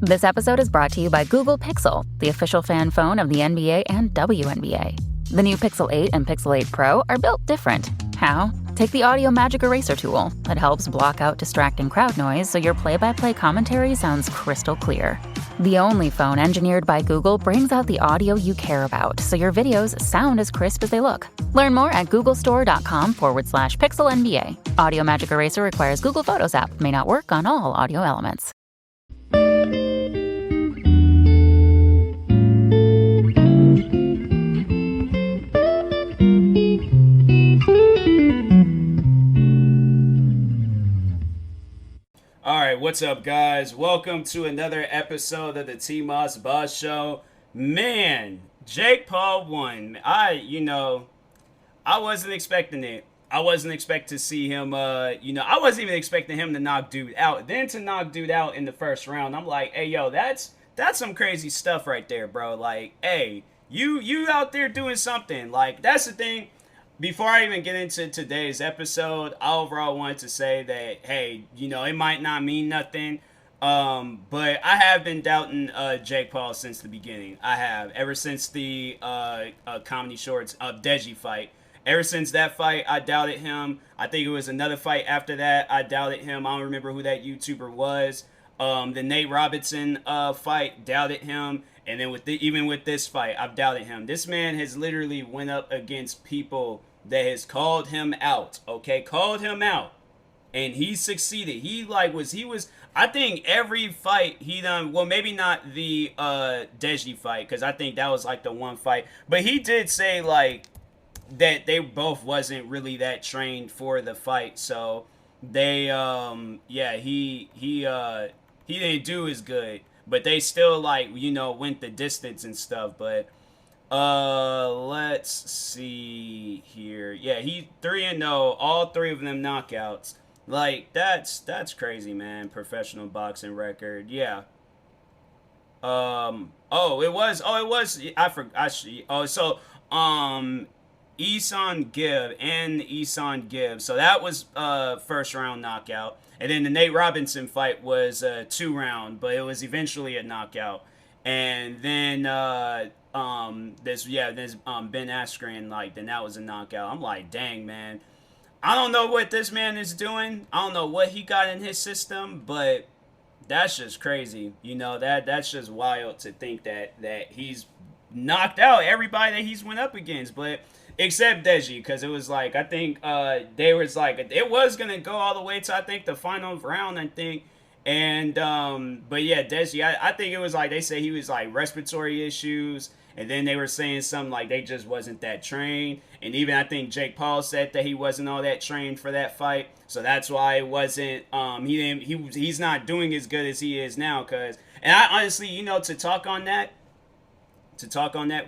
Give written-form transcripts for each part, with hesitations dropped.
This episode is brought to you by Google Pixel, the official fan phone of the NBA and WNBA. The new Pixel 8 and Pixel 8 Pro are built different. How? Take the Audio Magic Eraser tool. It helps block out distracting crowd noise so your play-by-play commentary sounds crystal clear. The only phone engineered by Google brings out the audio you care about so your videos sound as crisp as they look. Learn more at googlestore.com/pixelnba. Audio Magic Eraser requires Google Photos app. May not work on all audio elements. Alright, what's up, guys? Welcome to another episode of the TMossBoss Show. Man, Jake Paul won. I wasn't expecting it. I wasn't expecting to see him, I wasn't even expecting him to knock dude out. Then to knock dude out in the first round, I'm like, hey, yo, that's some crazy stuff right there, bro. Like, hey, you out there doing something. Like, that's the thing. Before I even get into today's episode, I overall wanted to say that, hey, it might not mean nothing, but I have been doubting Jake Paul since the beginning. I have. Ever since the Comedy Shorts Deji fight. Ever since that fight, I doubted him. I think it was another fight after that. I doubted him. I don't remember who that YouTuber was. The Nate Robinson fight, doubted him. And then even with this fight, I've doubted him. This man has literally went up against people that has called him out, okay? Called him out. And he succeeded. He was, I think every fight he done, well, maybe not the Deji fight, because I think that was like the one fight. But he did say, like, that they both wasn't really that trained for the fight. So they, he didn't do as good. But they still, went the distance and stuff. But, let's see here. Yeah, he 3-0, all three of them knockouts. Like, that's crazy, man. Professional boxing record. Yeah. Isan Gibb. So that was first round knockout. And then the Nate Robinson fight was a 2-round, but it was eventually a knockout. And then Ben Askren, then that was a knockout. I'm like, dang, man. I don't know what this man is doing. I don't know what he got in his system, but that's just crazy. That's just wild to think that he's knocked out everybody that he's went up against. But except Deji, because it was like, I think it was going to go all the way to, I think, the final round, I think. And, but yeah, Deji, I think it was like, they say he was like respiratory issues. And then they were saying something like they just wasn't that trained. And even I think Jake Paul said that he wasn't all that trained for that fight. So that's why it wasn't, he's not doing as good as he is now. And I honestly, to talk on that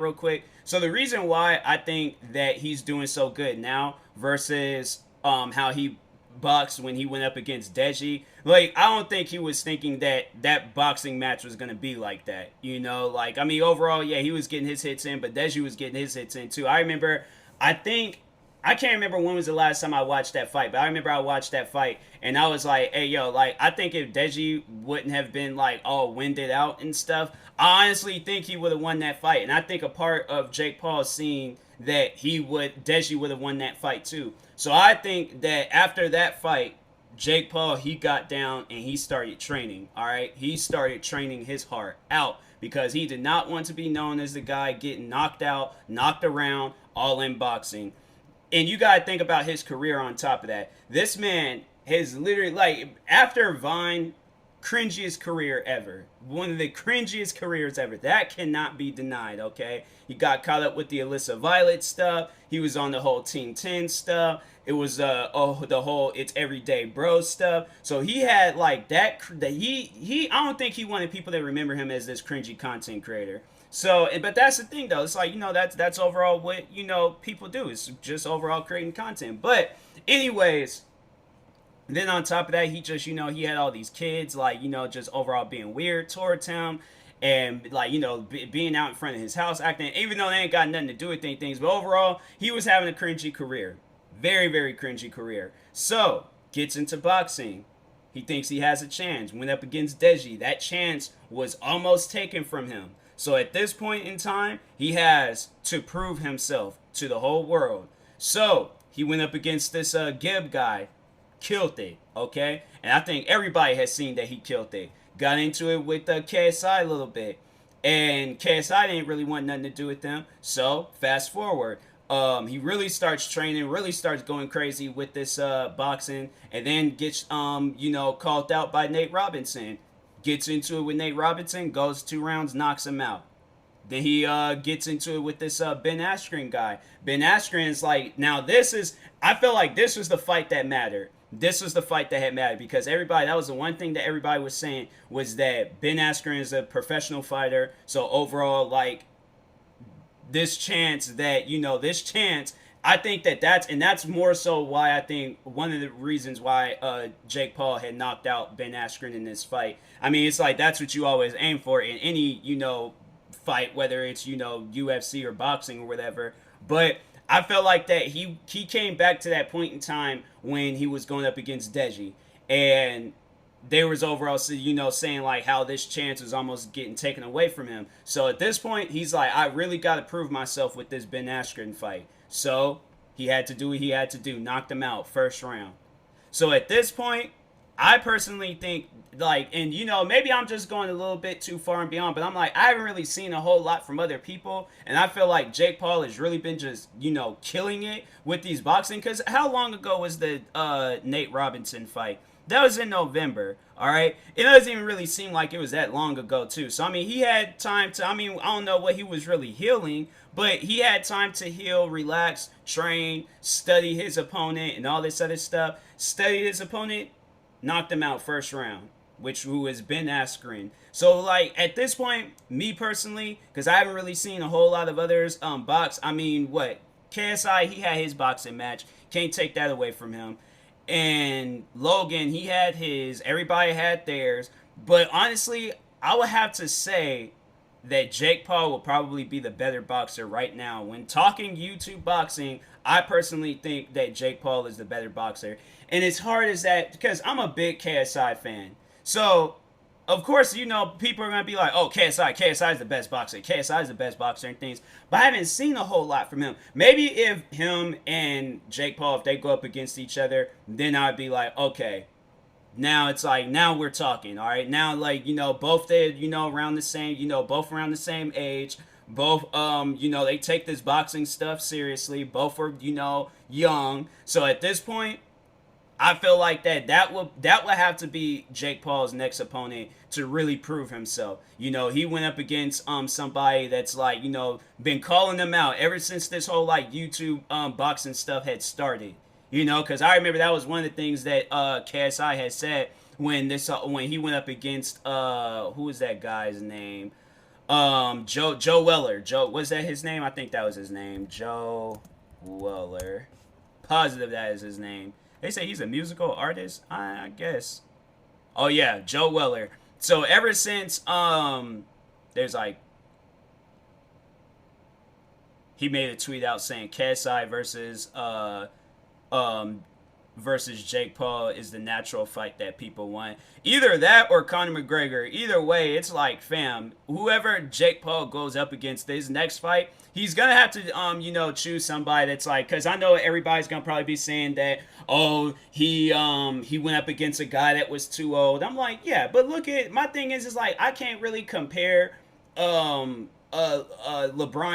real quick. So the reason why I think that he's doing so good now versus how he boxed when he went up against Deji, I don't think he was thinking that boxing match was going to be like that. Overall, yeah, he was getting his hits in, but Deji was getting his hits in too. I can't remember when was the last time I watched that fight, but I remember I watched that fight and I was like, hey, yo, I think if Deji wouldn't have been all winded out and stuff, I honestly think he would have won that fight. And I think a part of Jake Paul seeing that Deji would have won that fight too. So I think that after that fight, Jake Paul, he got down and he started training, all right? He started training his heart out because he did not want to be known as the guy getting knocked out, knocked around, all in boxing. And you got to think about his career on top of that. This man has literally, after Vine, cringiest career ever. One of the cringiest careers ever. That cannot be denied, okay? He got caught up with the Alyssa Violet stuff. He was on the whole Team 10 stuff. It was the whole It's Everyday Bro stuff. So he had that I don't think he wanted people to remember him as this cringy content creator. So, but that's the thing though. It's that's overall what, people do. It's just overall creating content. But anyways, then on top of that, he just, he had all these kids, just overall being weird towards him. And, being out in front of his house, acting, even though they ain't got nothing to do with things. But overall, he was having a cringy career. Very, very cringy career. So, gets into boxing. He thinks he has a chance. Went up against Deji. That chance was almost taken from him. So at this point in time, he has to prove himself to the whole world. So he went up against this Gibb guy, killed it, okay? And I think everybody has seen that he killed it. Got into it with KSI a little bit. And KSI didn't really want nothing to do with them. So fast forward. He really starts training, really starts going crazy with this boxing, and then gets called out by Nate Robinson. Gets into it with Nate Robinson, goes 2 rounds, knocks him out. Then he gets into it with this Ben Askren guy. Ben Askren's like, now I feel like this was the fight that mattered. This was the fight that had mattered because that was the one thing that everybody was saying was that Ben Askren is a professional fighter. So overall, like, this chance, I think that's more so why I think one of the reasons why Jake Paul had knocked out Ben Askren in this fight. I mean, it's like that's what you always aim for in any, fight, whether it's, UFC or boxing or whatever. But I felt like that he came back to that point in time when he was going up against Deji. And there was overall, saying like how this chance was almost getting taken away from him. So at this point, he's like, I really got to prove myself with this Ben Askren fight. So he had to do what he had to do. Knocked him out first round. So at this point, I personally think, like, and maybe I'm just going a little bit too far and beyond, but I'm like, I haven't really seen a whole lot from other people, and I feel like Jake Paul has really been just, killing it with these boxing, because how long ago was the Nate Robinson fight? That was in November, all right? It doesn't even really seem like it was that long ago, too. So, I mean, he had time to, I don't know what he was really healing, but he had time to heal, relax, train, study his opponent, and all this other stuff. Studied his opponent, knocked him out first round, who is Ben Askren. So, like, at this point, me personally, because I haven't really seen a whole lot of others box. I mean, KSI, he had his boxing match. Can't take that away from him. And Logan, he had his. Everybody had theirs. But honestly, I would have to say that Jake Paul will probably be the better boxer right now. When talking YouTube boxing, I personally think that Jake Paul is the better boxer. And as hard as that, because I'm a big KSI fan. So, of course, people are going to be like, oh, KSI is the best boxer. KSI is the best boxer and things. But I haven't seen a whole lot from him. Maybe if him and Jake Paul, if they go up against each other, then I'd be like, okay, now it's like, now we're talking, all right? Now, like, both they're, around the same, both around the same age. Both, they take this boxing stuff seriously. Both are, young. So at this point, I feel like that would have to be Jake Paul's next opponent to really prove himself. He went up against somebody that's like, been calling them out ever since this whole like YouTube boxing stuff had started. Because I remember that was one of the things that KSI had said when he went up against who was that guy's name? Joe Weller. Was that his name? I think that was his name. Joe Weller. Positive that is his name. They say he's a musical artist, I guess. Oh yeah, Joe Weller. So ever since there's like he made a tweet out saying KSI versus Jake Paul is the natural fight that people want. Either that or Conor McGregor. Either way, it's like, fam, whoever Jake Paul goes up against this next fight, he's going to have to, choose somebody that's like, because I know everybody's going to probably be saying that, oh, he went up against a guy that was too old. I'm like, yeah, but look at, my thing is like, I can't really compare, LeBron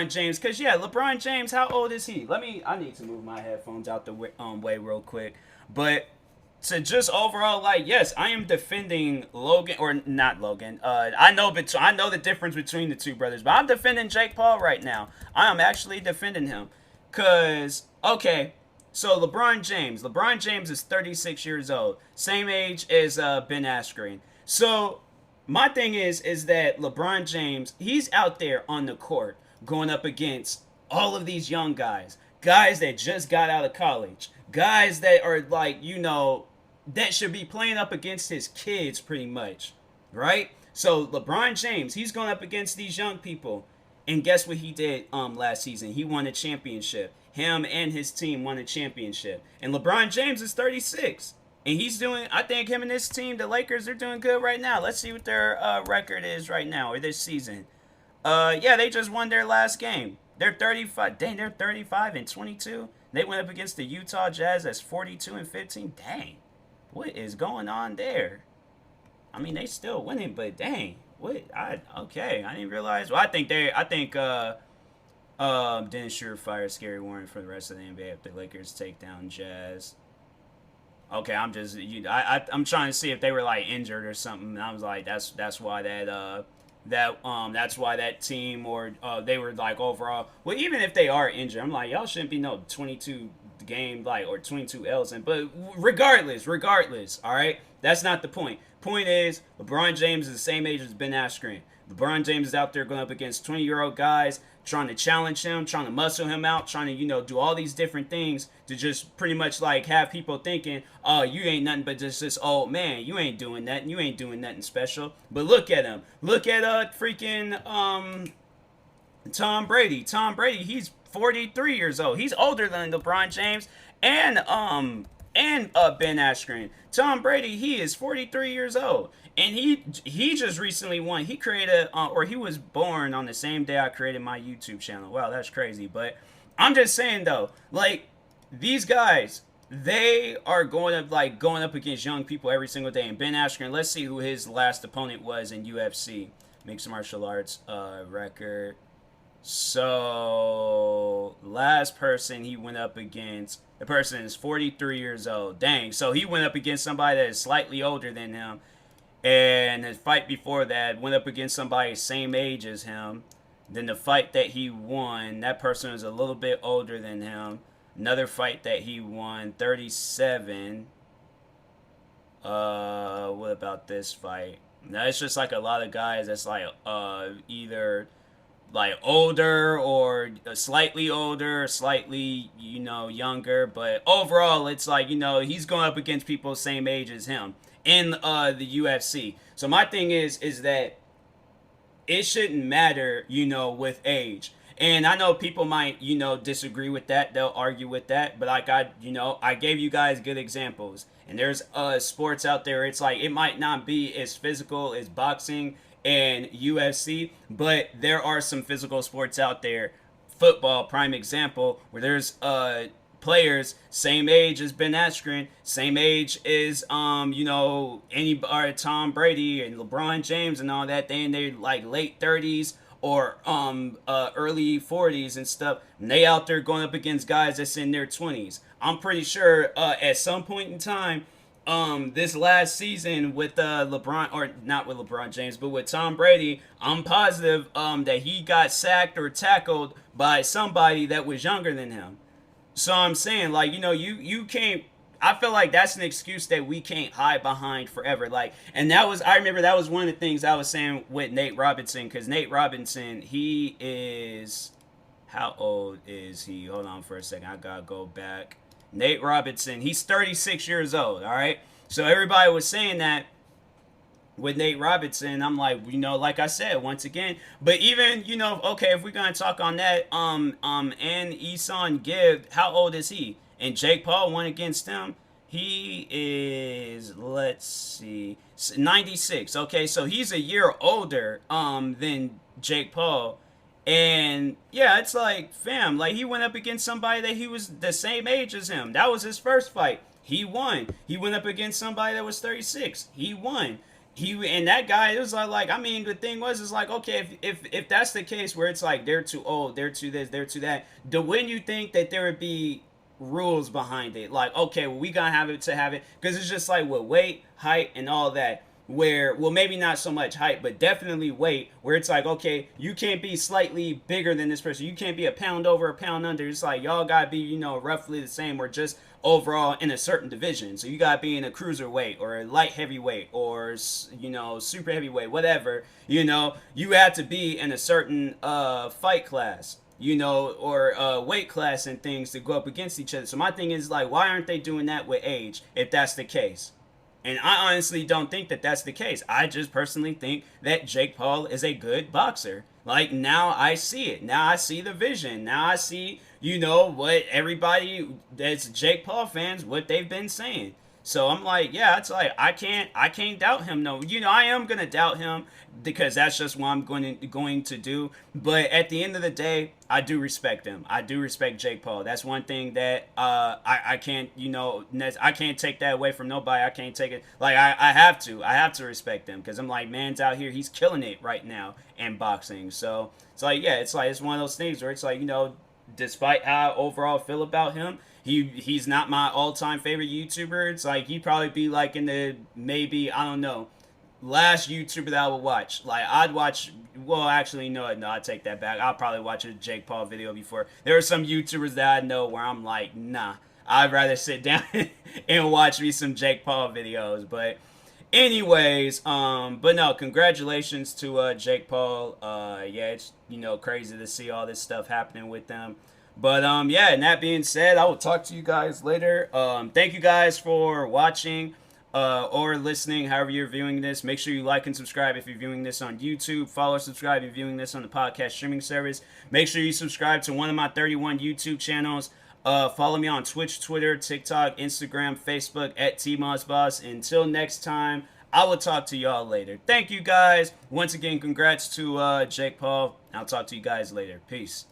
James, because LeBron James, how old is he? I need to move my headphones out the way real quick. But to just overall, like, yes, I am defending Logan, or not Logan. I know the difference between the two brothers, but I'm defending Jake Paul right now. I am actually defending him, cause okay, so LeBron James is 36 years old, same age as Ben Askren. So my thing is that LeBron James, he's out there on the court going up against all of these young guys that just got out of college, guys that are like, that should be playing up against his kids pretty much, right? So LeBron James, he's going up against these young people, and guess what he did last season? He won a championship. Him and his team won a championship. And LeBron James is 36. And he's doing, I think him and his team, the Lakers, they're doing good right now. Let's see what their record is right now or this season. Yeah, they just won their last game. They're 35. Dang, they're 35 and 22. They went up against the Utah Jazz that's 42 and 15. Dang, what is going on there? I mean, they still winning, but dang, what? Okay, I didn't realize. Well, I think Dennis Surefire, Scary Warren for the rest of the NBA if the Lakers take down Jazz. Okay, I'm trying to see if they were like injured or something. And I was like, that's why that's why that team or they were like overall. Well, even if they are injured, I'm like, y'all shouldn't be no 22 game like or 22 L's. But regardless, all right, that's not the point. Point is, LeBron James is the same age as Ben Askren. LeBron James is out there going up against 20-year-old guys, trying to challenge him, trying to muscle him out, trying to, do all these different things to just pretty much like have people thinking, oh, you ain't nothing but just this old man. You ain't doing nothing. You ain't doing nothing special. But look at him. Look at freaking Tom Brady. Tom Brady, he's 43 years old. He's older than LeBron James and Ben Askren. Tom Brady, he is 43 years old. And he just recently won. He created, or he was born on the same day I created my YouTube channel. Wow, that's crazy. But I'm just saying though, like these guys, they are going up against young people every single day. And Ben Askren, let's see who his last opponent was in UFC, mixed martial arts record. So last person he went up against, the person is 43 years old. Dang, so he went up against somebody that is slightly older than him. And the fight before that went up against somebody same age as him. Then the fight that he won, that person was a little bit older than him. Another fight that he won, 37. What about this fight? Now it's just like a lot of guys that's like either like older or slightly older, slightly younger. But overall, it's like he's going up against people same age as him in the UFC. So my thing is that it shouldn't matter, with age. And I know people might, disagree with that. They'll argue with that. But like I gave you guys good examples. And there's sports out there. It's like it might not be as physical as boxing and UFC, but there are some physical sports out there. Football, prime example, where there's players same age as Ben Askren, same age as Tom Brady and LeBron James and all that. They in their like late 30s or early 40s and stuff. And they out there going up against guys that's in their 20s. I'm pretty sure at some point in time, this last season with LeBron, or not with LeBron James, but with Tom Brady, I'm positive that he got sacked or tackled by somebody that was younger than him. So I'm saying, like, you can't. I feel like that's an excuse that we can't hide behind forever. Like, and I remember that was one of the things I was saying with Nate Robinson, because Nate Robinson, he is, how old is he? Hold on for a second, I gotta go back. Nate Robinson, he's 36 years old, all right? So everybody was saying that with Nate Robinson. I'm like, like I said, once again, but even, okay, if we're going to talk on that, and Eson Gibb, how old is he? And Jake Paul won against him. He is, let's see, 96. Okay, so he's a year older, than Jake Paul. And yeah, it's like, fam, like he went up against somebody that he was the same age as him. That was his first fight. He won. He went up against somebody that was 36. He won. And that guy, it was like, I mean, the thing was, it's like, okay, if that's the case where it's like they're too old, they're too this, they're too that, when you think that there would be rules behind it, like, okay, well, we gotta have it to have it, because it's just like with weight, height, and all that. Where, well, maybe not so much height, but definitely weight, where it's like, okay, you can't be slightly bigger than this person. You can't be a pound over, a pound under. It's like, y'all gotta be, roughly the same, or just overall in a certain division. So you gotta be in a cruiserweight, or a light heavyweight, or, super heavyweight, whatever. You have to be in a certain fight class, or weight class and things to go up against each other. So my thing is, like, why aren't they doing that with age, if that's the case? And I honestly don't think that that's the case. I just personally think that Jake Paul is a good boxer. Like, now I see it. Now I see the vision. Now I see, what everybody that's Jake Paul fans, what they've been saying. So I'm like, yeah, it's like I can't doubt him. No, I am gonna doubt him because that's just what I'm going to do. But at the end of the day, I do respect him. I do respect Jake Paul. That's one thing that I can't I can't take that away from nobody. I can't take it like I have to respect him because I'm like, man's out here, he's killing it right now in boxing. So it's like, yeah, it's one of those things where it's like, despite how I overall feel about him, he's not my all time favorite YouTuber. It's like he'd probably be like in the maybe, I don't know, last YouTuber that I would watch. Like I'd watch. Well, actually, no, I take that back. I'll probably watch a Jake Paul video before. There are some YouTubers that I know where I'm like, nah, I'd rather sit down and watch me some Jake Paul videos. But anyways, but no, congratulations to Jake Paul. Yeah, it's crazy to see all this stuff happening with them. But yeah, and that being said, I will talk to you guys later. Thank you guys for watching or listening, however you're viewing this. Make sure you like and subscribe if you're viewing this on YouTube. Follow, subscribe if you're viewing this on the podcast streaming service. Make sure you subscribe to one of my 31 YouTube channels. Follow me on Twitch, Twitter, TikTok, Instagram, Facebook at TMossBoss. Until next time, I will talk to y'all later. Thank you guys. Once again, congrats to Jake Paul. I'll talk to you guys later. Peace.